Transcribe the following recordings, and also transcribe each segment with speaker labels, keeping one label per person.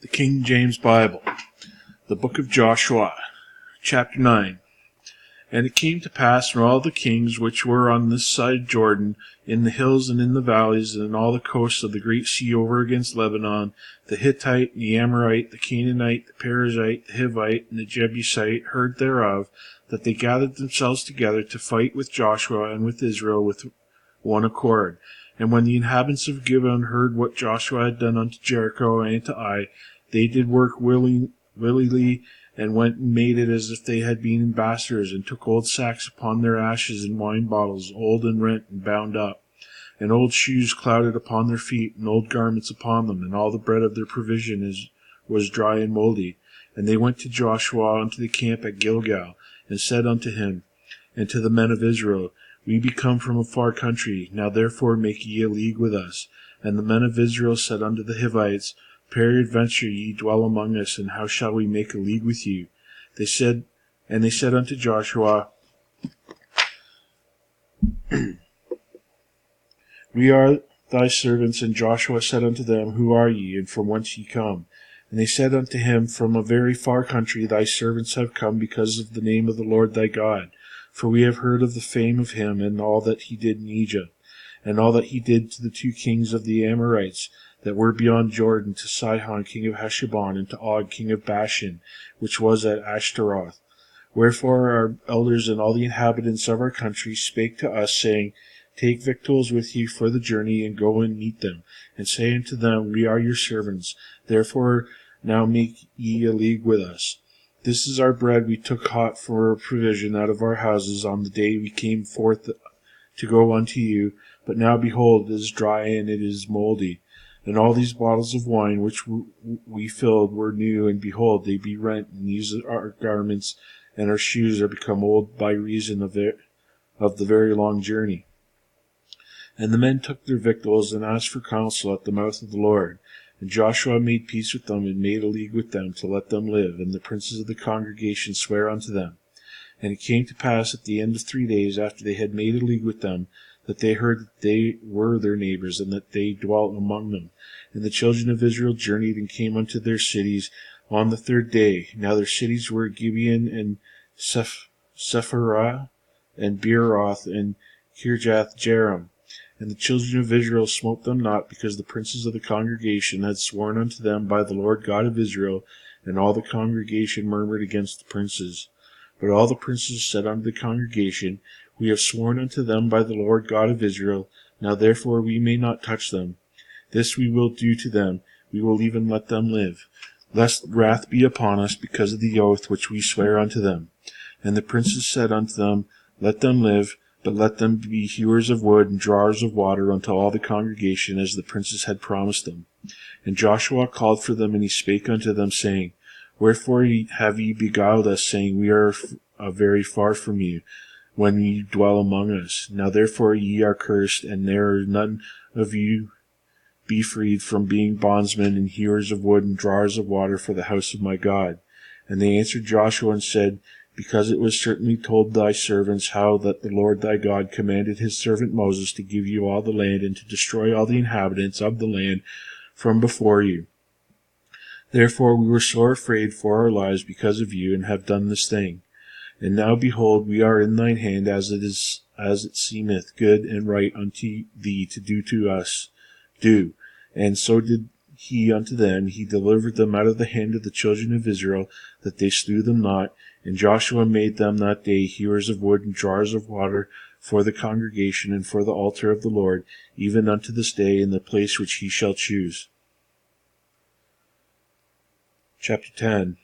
Speaker 1: The King James Bible, the book of Joshua, chapter 9. And it came to pass when all the kings which were on this side Jordan, in the hills and in the valleys, and in all the coasts of the great sea over against Lebanon, the Hittite, and the Amorite, the Canaanite, the Perizzite, the Hivite, and the Jebusite, heard thereof, that they gathered themselves together to fight with Joshua and with Israel with one accord. And when the inhabitants of Gibeon heard what Joshua had done unto Jericho and to Ai, they did work willingly, and went and made it as if they had been ambassadors, and took old sacks upon their ashes and wine bottles, old and rent and bound up, and old shoes clouded upon their feet, and old garments upon them, and all the bread of their provision was dry and mouldy. And they went to Joshua unto the camp at Gilgal, and said unto him, and to the men of Israel, We be come from a far country, now therefore make ye a league with us. And the men of Israel said unto the Hivites, Peradventure ye dwell among us, and how shall we make a league with you? They said unto Joshua, We are thy servants. And Joshua said unto them, Who are ye, and from whence ye come? And they said unto him, From a very far country thy servants have come, because of the name of the Lord thy God. For we have heard of the fame of him, and all that he did in Egypt, and all that he did to the two kings of the Amorites, that were beyond Jordan, to Sihon king of Heshbon, and to Og king of Bashan, which was at Ashtaroth. Wherefore our elders and all the inhabitants of our country spake to us, saying, Take victuals with you for the journey, and go and meet them, and say unto them, We are your servants, therefore now make ye a league with us. This is our bread we took hot for provision out of our houses on the day we came forth to go unto you, but now behold, it is dry, and it is mouldy. And all these bottles of wine which we filled were new, and behold, they be rent, and these are our garments, and our shoes are become old by reason of the very long journey. And the men took their victuals, and asked for counsel at the mouth of the Lord. And Joshua made peace with them, and made a league with them, to let them live. And the princes of the congregation sware unto them. And it came to pass at the end of 3 days, after they had made a league with them, that they heard that they were their neighbors, and that they dwelt among them. And the children of Israel journeyed, and came unto their cities on the 3rd day. Now their cities were Gibeon, and Sepharah, and Beeroth, and Kirjath-jearim. And the children of Israel smote them not, because the princes of the congregation had sworn unto them by the Lord God of Israel, and all the congregation murmured against the princes. But all the princes said unto the congregation, We have sworn unto them by the Lord God of Israel, now therefore we may not touch them. This we will do to them, we will even let them live, lest wrath be upon us because of the oath which we swear unto them. And the princes said unto them, Let them live, but let them be hewers of wood and drawers of water unto all the congregation, as the princes had promised them. And Joshua called for them, and he spake unto them, saying, Wherefore have ye beguiled us, saying, We are very far from you, when ye dwell among us? Now therefore ye are cursed, and there are none of you be freed from being bondsmen and hewers of wood and drawers of water for the house of my God. And they answered Joshua and said, Because it was certainly told thy servants how that the Lord thy God commanded his servant Moses to give you all the land, and to destroy all the inhabitants of the land from before you. Therefore we were sore afraid for our lives because of you, and have done this thing. And now behold, we are in thine hand, as it seemeth good and right unto thee to do to us. Do. And so did he unto them. He delivered them out of the hand of the children of Israel, that they slew them not. And Joshua made them that day hewers of wood and drawers of water for the congregation and for the altar of the Lord, even unto this day, in the place which he shall choose. Chapter 10.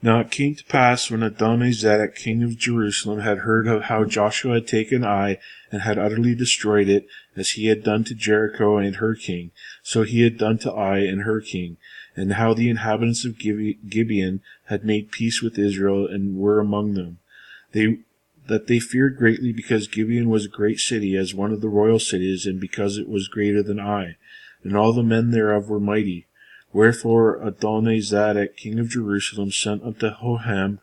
Speaker 1: Now it came to pass, when Adonizedek king of Jerusalem had heard of how Joshua had taken Ai, and had utterly destroyed it, as he had done to Jericho and her king, so he had done to Ai and her king, and how the inhabitants of Gibeon had made peace with Israel, and were among them, that they feared greatly, because Gibeon was a great city, as one of the royal cities, and because it was greater than Ai, and all the men thereof were mighty. Wherefore Adonizedek king of Jerusalem sent unto Houleigan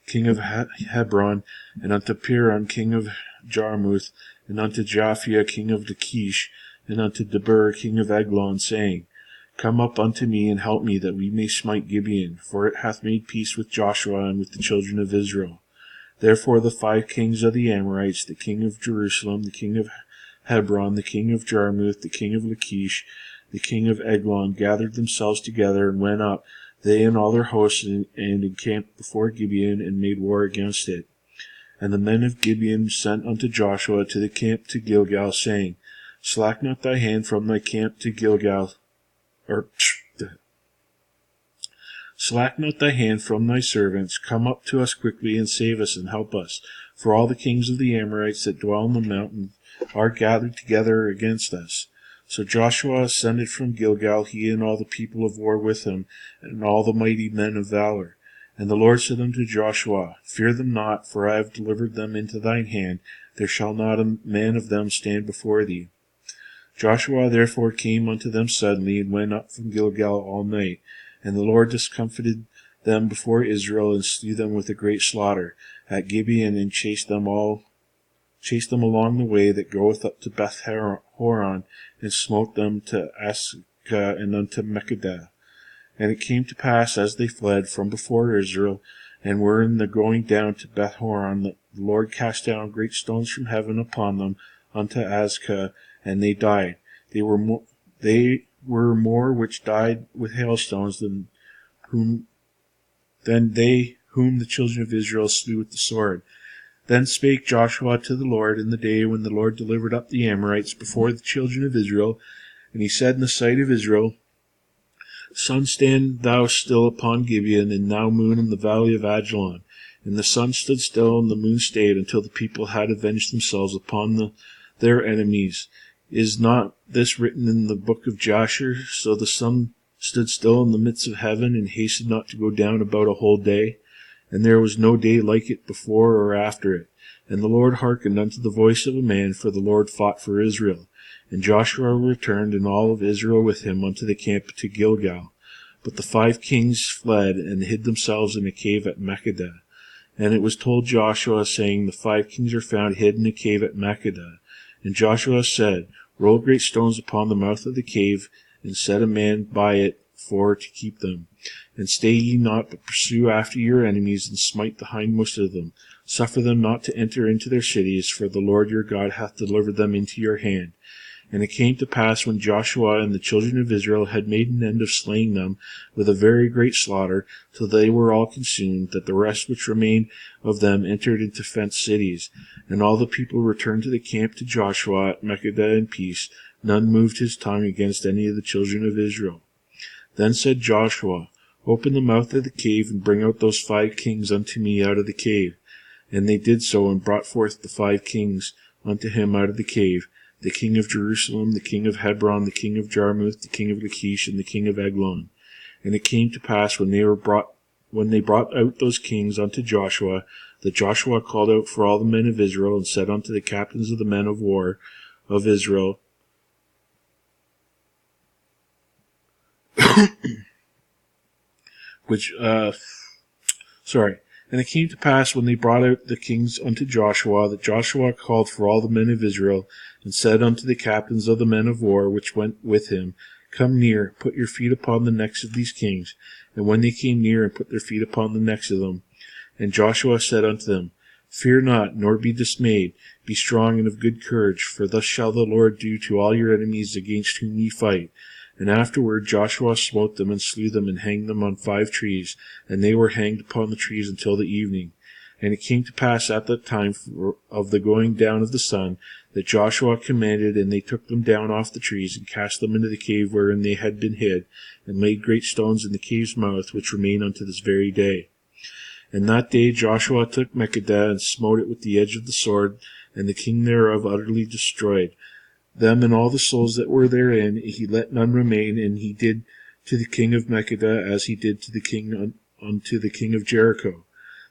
Speaker 1: king of Hebron, and unto Piran king of Jarmuth, and unto Japhia king of Lachish, and unto Debir king of Eglon, saying, come up unto me and help me, that we may smite Gibeon, for it hath made peace with Joshua and with the children of Israel. Therefore the 5 kings of the Amorites, the king of Jerusalem, the king of Hebron, the king of Jarmuth, the king of Lachish, the king of Eglon, gathered themselves together and went up, they and all their hosts, and encamped before Gibeon, and made war against it. And the men of Gibeon sent unto Joshua to the camp to Gilgal, saying, Slack not thy hand from thy camp to Gilgal, slack not thy hand from thy servants, come up to us quickly, and save us, and help us. For all the kings of the Amorites that dwell in the mountain are gathered together against us. So Joshua ascended from Gilgal, he and all the people of war with him, and all the mighty men of valor. And the Lord said unto Joshua, Fear them not, for I have delivered them into thine hand. There shall not a man of them stand before thee. Joshua therefore came unto them suddenly, and went up from Gilgal all night. And the Lord discomfited them before Israel, and slew them with a great slaughter at Gibeon, and chased them along the way that goeth up to Beth Horon, and smote them to Ascah and unto Makkedah. And it came to pass, as they fled from before Israel, and were in the going down to Beth Horon, that the Lord cast down great stones from heaven upon them unto Ascah, and they died. They were more which died with hailstones than they whom the children of Israel slew with the sword. Then spake Joshua to the Lord in the day when the Lord delivered up the Amorites before the children of Israel, and he said in the sight of Israel, Sun, stand thou still upon Gibeon, and thou moon in the valley of Ajalon. And the sun stood still, and the moon stayed, until the people had avenged themselves upon their enemies. Is not this written in the book of Jasher? So the sun stood still in the midst of heaven, and hastened not to go down about a whole day. And there was no day like it before or after it. And the Lord hearkened unto the voice of a man, for the Lord fought for Israel. And Joshua returned, and all of Israel with him, unto the camp to Gilgal. But the 5 kings fled, and hid themselves in a cave at Makkedah. And it was told Joshua, saying, The 5 kings are found hid in a cave at Makkedah. And Joshua said, Roll great stones upon the mouth of the cave, and set a man by it for to keep them. And stay ye not, but pursue after your enemies, and smite the hindmost of them. Suffer them not to enter into their cities, for the Lord your God hath delivered them into your hand. And it came to pass, when Joshua and the children of Israel had made an end of slaying them with a very great slaughter, till they were all consumed, that the rest which remained of them entered into fenced cities. And all the people returned to the camp to Joshua at Makkedah in peace. None moved his tongue against any of the children of Israel. Then said Joshua, Open the mouth of the cave, and bring out those 5 kings unto me out of the cave. And they did so, and brought forth the 5 kings unto him out of the cave, the king of Jerusalem, the king of Hebron, the king of Jarmuth, the king of Lachish, and the king of Eglon. And it came to pass, when they brought out those kings unto Joshua, that Joshua called out for all the men of Israel, and said unto the captains of the men of war of Israel, And it came to pass, when they brought out the kings unto Joshua, that Joshua called for all the men of Israel, and said unto the captains of the men of war which went with him, Come near, put your feet upon the necks of these kings. And when they came near, and put their feet upon the necks of them, and Joshua said unto them, Fear not, nor be dismayed. Be strong and of good courage, for thus shall the Lord do to all your enemies against whom ye fight. And afterward Joshua smote them, and slew them, and hanged them on 5 trees, and they were hanged upon the trees until the evening. And it came to pass at that time of the going down of the sun, that Joshua commanded, and they took them down off the trees, and cast them into the cave wherein they had been hid, and laid great stones in the cave's mouth, which remain unto this very day. And that day Joshua took Makkedah, and smote it with the edge of the sword, and the king thereof utterly destroyed them, and all the souls that were therein. He let none remain, and he did to the king of Makkedah as he did to the king unto the king of Jericho.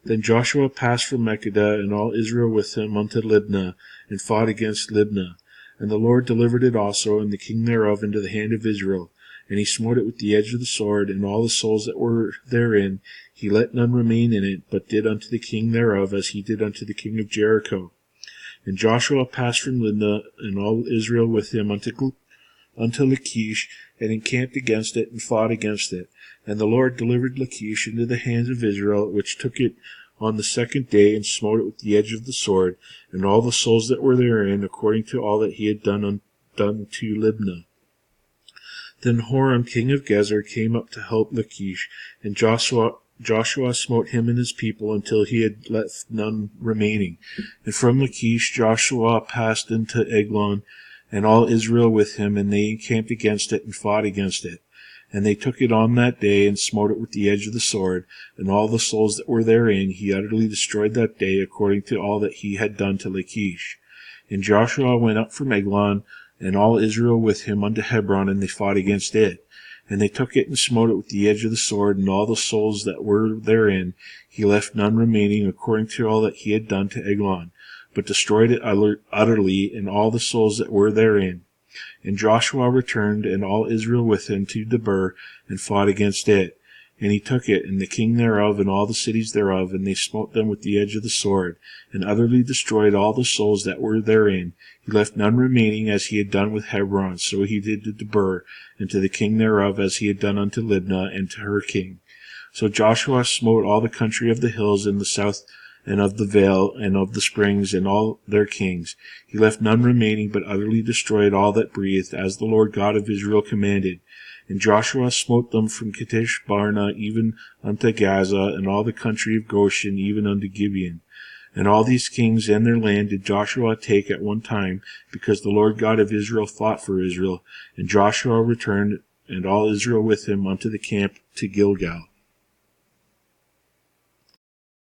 Speaker 1: Then Joshua passed from Makkedah, and all Israel with him, unto Libnah, and fought against Libnah. And the Lord delivered it also, and the king thereof, into the hand of Israel. And he smote it with the edge of the sword, and all the souls that were therein. He let none remain in it, but did unto the king thereof as he did unto the king of Jericho. And Joshua passed from Libnah, and all Israel with him, unto Lachish, and encamped against it, and fought against it. And the Lord delivered Lachish into the hands of Israel, which took it on the second day, and smote it with the edge of the sword, and all the souls that were therein, according to all that he had done to Libnah. Then Horam king of Gezer came up to help Lachish, and Joshua smote him and his people until he had left none remaining. And from Lachish Joshua passed into Eglon, and all Israel with him, and they encamped against it, and fought against it. And they took it on that day, and smote it with the edge of the sword, and all the souls that were therein he utterly destroyed that day, according to all that he had done to Lachish. And Joshua went up from Eglon, and all Israel with him, unto Hebron, and they fought against it. And they took it and smote it with the edge of the sword, and all the souls that were therein he left none remaining, according to all that he had done to Eglon, but destroyed it utterly, and all the souls that were therein. And Joshua returned, and all Israel with him, to Debir, and fought against it. And he took it, and the king thereof, and all the cities thereof, and they smote them with the edge of the sword, and utterly destroyed all the souls that were therein. He left none remaining, as he had done with Hebron, so he did to Debir, and to the king thereof, as he had done unto Libnah, and to her king. So Joshua smote all the country of the hills in the south, and of the vale, and of the springs, and all their kings. He left none remaining, but utterly destroyed all that breathed, as the Lord God of Israel commanded. And Joshua smote them from Kadesh Barnea even unto Gaza, and all the country of Goshen even unto Gibeon. And all these kings and their land did Joshua take at one time, because the Lord God of Israel fought for Israel. And Joshua returned, and all Israel with him, unto the camp to Gilgal.